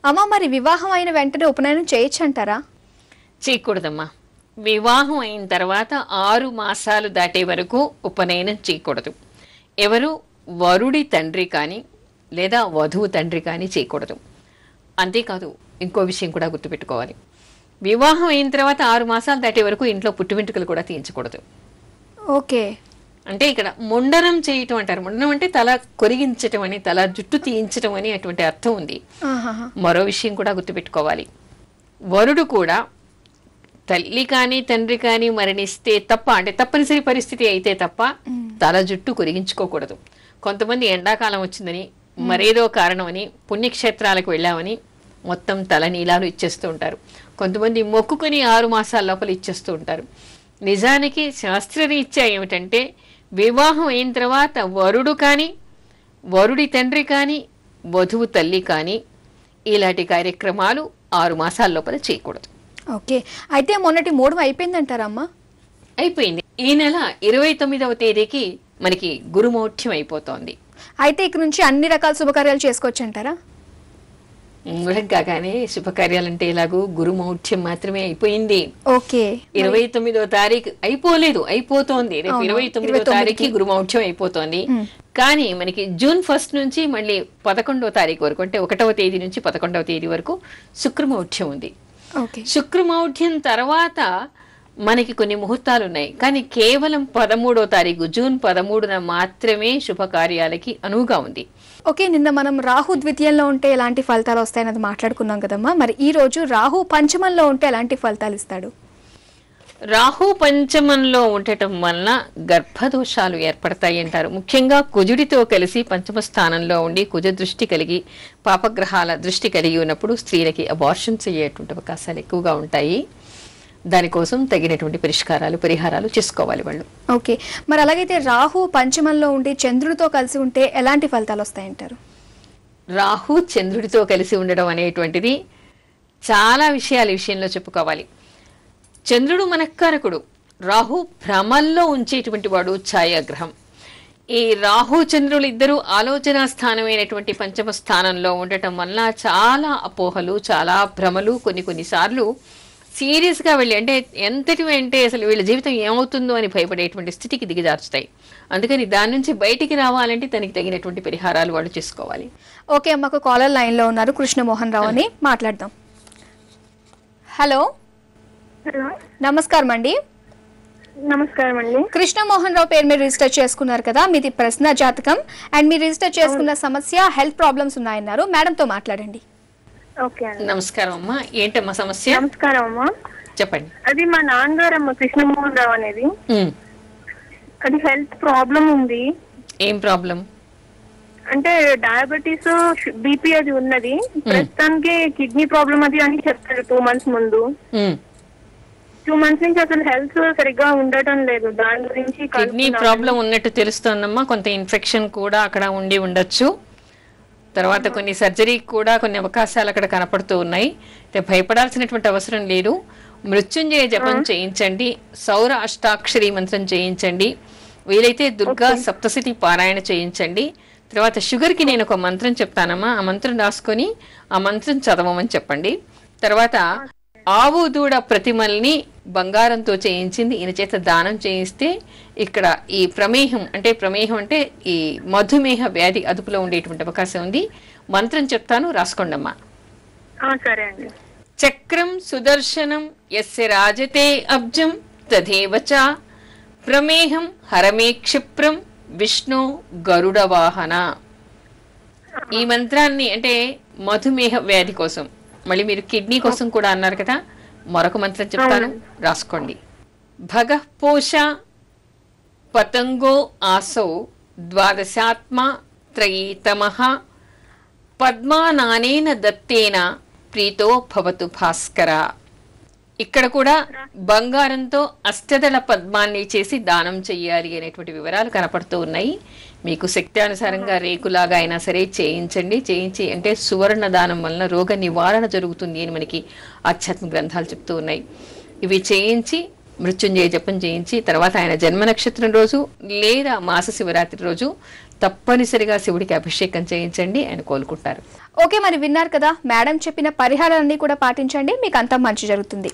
అమ్మ మరి వివాహం అయిన వెంటనే ఉపనయనం చేయొచ్చు అంటారా? చేయకూడదమ్మా. వివాహం అయిన తర్వాత 6 మాసాలు దాటే వరకు ఉపనయనం చేయకూడదు. ఎవరు వరుడి తండ్రి కానీ లేదా వధువు తండ్రి కానీ చేయకూడదు. అంతేకాదు ఇంకో విషయం కూడా గుర్తుపెట్టుకోవాలి. వివాహం అయిన తర్వాత 6 మాసాలు దాటే వరకు ఇంట్లో పుట్టు వెంట్రుకలు కూడా తీయించకూడదు. ఓకే. అంటే ఇక్కడ ముండనం చేయటం అంటారు. ముండనం అంటే తల కొరిగించటం అని, తల జుట్టు తీయించటం అని అటువంటి అర్థం ఉంది. మరో విషయం కూడా గుర్తుపెట్టుకోవాలి. వరుడు కూడా తల్లి కానీ తండ్రి కానీ మరణిస్తే తప్ప, అంటే తప్పనిసరి పరిస్థితి అయితే తప్ప తల జుట్టు కొరిగించుకోకూడదు. కొంతమంది ఎండాకాలం వచ్చిందని, మరేదో కారణమని, పుణ్యక్షేత్రాలకు వెళ్ళామని మొత్తం తల నీలాలు ఇచ్చేస్తూ ఉంటారు. కొంతమంది మొక్కుకొని 6 మాసాల లోపల ఇచ్చేస్తూ ఉంటారు. నిజానికి శాస్త్రరీత్యా ఏమిటంటే వివాహం అయిన తర్వాత వరుడు కానీ, వరుడి తండ్రి కానీ, వధువు తల్లి కానీ ఇలాంటి కార్యక్రమాలు 6 మాసాల లోపల చేయకూడదు. ఓకే. అయితే మొన్నటి 3 అయిపోయిందంటారమ్మా? అయిపోయింది. ఈ నెల 29వ తేదీకి మనకి గురుమౌఢ్యం అయిపోతోంది. అయితే ఇక నుంచి అన్ని రకాల శుభకార్యాలు చేసుకోవచ్చు అంటారా? కాగానే శుభకార్యాలంటే ఇలాగూ గురుమౌఢ్యం మాత్రమే అయిపోయింది. ఓకే. 29వ తారీఖు అయిపోలేదు, అయిపోతోంది. రేపు 29వ తారీఖు గురుమౌఢ్యం అయిపోతోంది. కానీ మనకి జూన్ 1 నుంచి మళ్ళీ 11వ తారీఖు వరకు, అంటే 1వ తేదీ నుంచి 11వ తేదీ వరకు శుక్రమౌఢ్యం ఉంది. శుక్రమౌఢ్యం తర్వాత మనకి కొన్ని ముహూర్తాలు ఉన్నాయి. కానీ కేవలం 13వ తారీఖు జూన్ 13న మాత్రమే శుభకార్యాలకి అనువుగా ఉంది. ఓకే. నిన్న మనం రాహు ద్వితీయంలో ఉంటే ఎలాంటి ఫలితాలు వస్తాయన్నది మాట్లాడుకున్నాం కదమ్మా. మరి ఈ రోజు రాహు పంచమంలో ఉంటే ఎలాంటి ఫలితాలు ఇస్తాడు? రాహు పంచమంలో ఉండటం వలన గర్భదోషాలు ఏర్పడతాయి అంటారు. ముఖ్యంగా కుజుడితో కలిసి పంచమ స్థానంలో ఉండి కుజ దృష్టి కలిగి, పాపగ్రహాల దృష్టి కలిగి ఉన్నప్పుడు స్త్రీలకి అబార్షన్స్ అయ్యేటువంటి అవకాశాలు ఎక్కువగా ఉంటాయి. దానికోసం తగినటువంటి పరిహారాలు చేసుకోవాలి వాళ్ళు. ఓకే. మరి అలాగైతే రాహు పంచమంలో ఉండి చంద్రుడితో కలిసి ఉంటే ఎలాంటి ఫలితాలు వస్తాయంటారు? రాహు చంద్రుడితో కలిసి ఉండడం అనేటువంటిది చాలా విషయాలు ఈ విషయంలో చెప్పుకోవాలి. చంద్రుడు మనఃకారకుడు, రాహు భ్రమల్లో ఉంచేటువంటి వాడు ఛాయాగ్రహం. ఈ రాహు చంద్రులు ఇద్దరు ఆలోచన స్థానమైనటువంటి పంచమ స్థానంలో ఉండటం వల్ల చాలా అపోహలు, చాలా భ్రమలు, కొన్నిసార్లు సీరియస్గా వెళ్ళి, అంటే ఎంతటి అంటే అసలు వీళ్ళ జీవితం ఏమవుతుందో అని భయపడేటువంటి స్థితికి దిగజార్చుతాయి. అందుకని దాని నుంచి బయటికి రావాలంటే దానికి తగినటువంటి పరిహారాలు వాళ్ళు చేసుకోవాలి. ఓకే. మాకు కాలర్ లైన్లో ఉన్నారు కృష్ణమోహన్ రావు అని, మాట్లాడదాం. హలో, నమస్కారం అండి. నమస్కారం అండి. కృష్ణమోహన్ రావు పేరు మీరు రిజిస్టర్ చేసుకున్నారు కదా, మీది ప్రశ్న జాతకం అండ్ మీరు రిజిస్టర్ చేసుకున్న సమస్య హెల్త్ ప్రాబ్లమ్స్ ఉన్నాయన్నారు. మేడంతో మాట్లాడండి. నమస్కారం అమ్మా. ఏంటమ్మా సమస్య? నమస్కారం అమ్మా, చెప్పండి. అది మా నాన్నగారమ్మ కృష్ణమోహన్ రావు అనేది, అది హెల్త్ ప్రాబ్లం ఉంది. ఏం ప్రాబ్లం? అంటే డయాబెటీస్, బీపీ అది ఉన్నది. ప్రస్తుతానికి కిడ్నీ ప్రాబ్లం అది అని చెప్తారు 2 months ముందు. 2 months నుంచి అసలు హెల్త్ సరిగ్గా ఉండటం లేదు. దాని గురించి కిడ్నీ ప్రాబ్లం ఉన్నట్టు తెలుస్తోందమ్మా. కొంత ఇన్ఫెక్షన్ కూడా అక్కడ ఉండి ఉండొచ్చు. తర్వాత కొన్ని సర్జరీ కూడా కొన్ని అవకాశాలు అక్కడ కనపడుతూ ఉన్నాయి. భయపడాల్సినటువంటి అవసరం లేదు. మృత్యుంజయ జపం చేయించండి, సౌర అష్టాక్షరి మంత్రం చేయించండి, వీలైతే దుర్గా సప్తశతి పారాయణ చేయించండి. తర్వాత షుగర్కి నేను ఒక మంత్రం చెప్తానమ్మా, ఆ మంత్రం రాసుకొని ఆ మంత్రం చదవమని చెప్పండి. తర్వాత ఆవు దూడ ప్రతిమల్ని బంగారంతో చేయించింది ఈయన చేత దానం చేయిస్తే ఇక్కడ ఈ ప్రమేహం అంటే ఈ మధుమేహ వ్యాధి అదుపులో ఉండేటువంటి అవకాశం ఉంది. మంత్రం చెప్తాను, రాసుకోండమ్మా. సరే అండి. చక్రం సుదర్శనం యస్య రాజతే అబ్జం తదేవచ ప్రమేహం హరమే క్షిప్రం విష్ణు గరుడ వాహన. ఈ మంత్రాన్ని అంటే మధుమేహ వ్యాధి కోసం, మళ్ళీ మీరు కిడ్నీ కోసం కూడా అన్నారు కదా, మరొక మంత్రం చెప్తాను, రాసుకోండి. భగః పోష పతంగో ఆసౌ ద్వాదశాత్మ త్రయీతమః పద్మానానేన దత్తేన ప్రీతో భవతు భాస్కర. ఇక్కడ కూడా బంగారంతో అష్టదళ పద్మాన్ని చేసి దానం చెయ్యాలి అనేటువంటి వివరాలు కనపడుతూ ఉన్నాయి. మీకు శక్తి అనుసారంగా రేకులాగా అయినా సరే చేయించి అంటే సువర్ణ దానం వలన రోగ నివారణ జరుగుతుంది అని మనకి ఆధ్యాత్మిక గ్రంథాలు చెప్తూ ఉన్నాయి. ఇవి చేయించి మృత్యుంజయ జపం చేయించి తర్వాత ఆయన జన్మ నక్షత్రం రోజు లేదా మాస శివరాత్రి రోజు తప్పనిసరిగా శివుడికి అభిషేకం చేయించండి, ఆయన కోలుకుంటారు. ఓకే, మరి విన్నారు కదా, మేడం చెప్పిన పరిహారాలన్నీ కూడా పాటించండి, మీకు అంతా మంచి జరుగుతుంది.